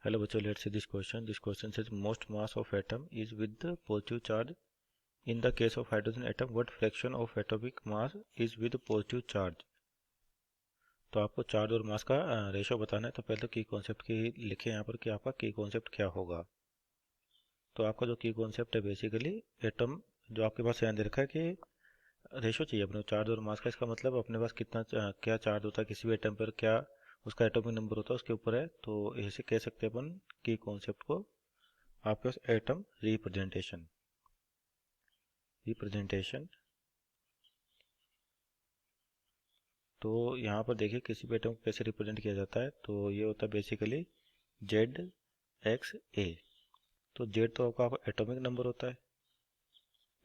Hello bachcho, let's see this question. This question says most mass of atom is with the positive charge. In the case of hydrogen atom, what fraction of atomic mass is with positive charge? तो आपको charge और मास का ratio बताना है। तो पहले तो की कॉन्सेप्ट की लिखे यहाँ पर कि आपका की कॉन्सेप्ट क्या होगा। तो आपका जो की कॉन्सेप्ट है बेसिकली एटम जो आपके पास यहाँ दे रखा है कि रेशो चाहिए अपने चार्ज और मास का। इसका मतलब अपने पास कितना क्या चार्ज होता है किसी भी एटम पर, क्या उसका एटॉमिक नंबर होता है उसके ऊपर है। तो ऐसे कह सकते हैं अपन की कॉन्सेप्ट को आपके पास एटम रिप्रेजेंटेशन तो यहाँ पर देखिए किसी भी एटम को कैसे रिप्रेजेंट किया जाता है। तो ये होता है बेसिकली जेड एक्स ए। तो जेड तो आपका एटॉमिक नंबर होता है,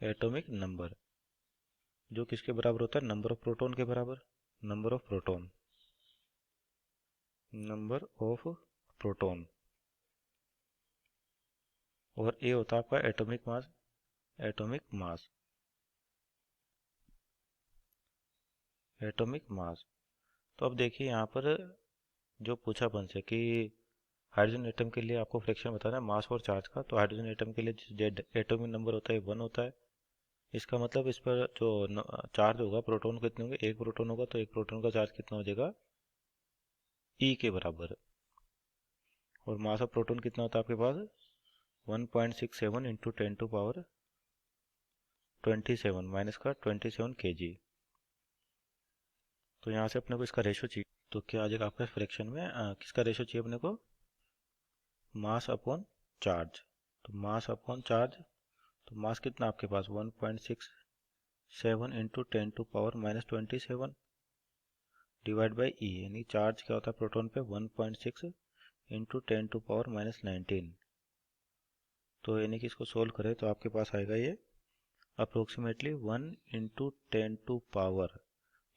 एटॉमिक नंबर जो किसके बराबर होता है, नंबर ऑफ प्रोटॉन के बराबर, number of proton, number of proton. और ए होता है आपका atomic mass, atomic mass, atomic mass. तो अब देखिए यहाँ पर जो पूछा अपन से कि हाइड्रोजन एटम के लिए आपको फ्रैक्शन बताना है मास और चार्ज का। तो हाइड्रोजन एटम के लिए जेड एटॉमिक नंबर होता है 1 होता है। इसका मतलब इस पर जो चार्ज होगा प्रोटॉन कितने होंगे, एक प्रोटॉन होगा तो एक प्रोटॉन का चार्ज कितना हो जाएगा, ई के बराबर। और मास ऑफ प्रोटॉन कितना होता है आपके पास 1.67 इंटू 10 टू पावर 27 माइनस का 27 kg। तो यहाँ से अपने को इसका रेशो चाहिए। तो क्या आ जाएगा आपका फ्रैक्शन में किसका रेशो चाहिए अपने को, मास अपॉन चार्ज। तो मास अपॉन चार्ज, तो मास कितना आपके पास 1.67 into 10 to power minus 27 divide by e, यानी चार्ज क्या होता है प्रोटॉन पे 1.6 इंटू 10 टू पावर माइनस 19। तो यानी कि इसको सोल्व करें तो आपके पास आएगा ये अप्रोक्सीमेटली 1 इंटू 10 टू पावर,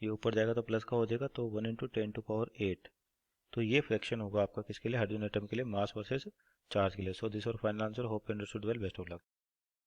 ये ऊपर जाएगा तो प्लस का हो जाएगा तो 1 इंटू 10 टू पावर 8। तो ये फ्रैक्शन होगा आपका किसके लिए, हाइड्रोजन एटम के लिए, मास वर्सेस चार्ज के लिए। सो दिस और final answer, hope you understood well, best of luck.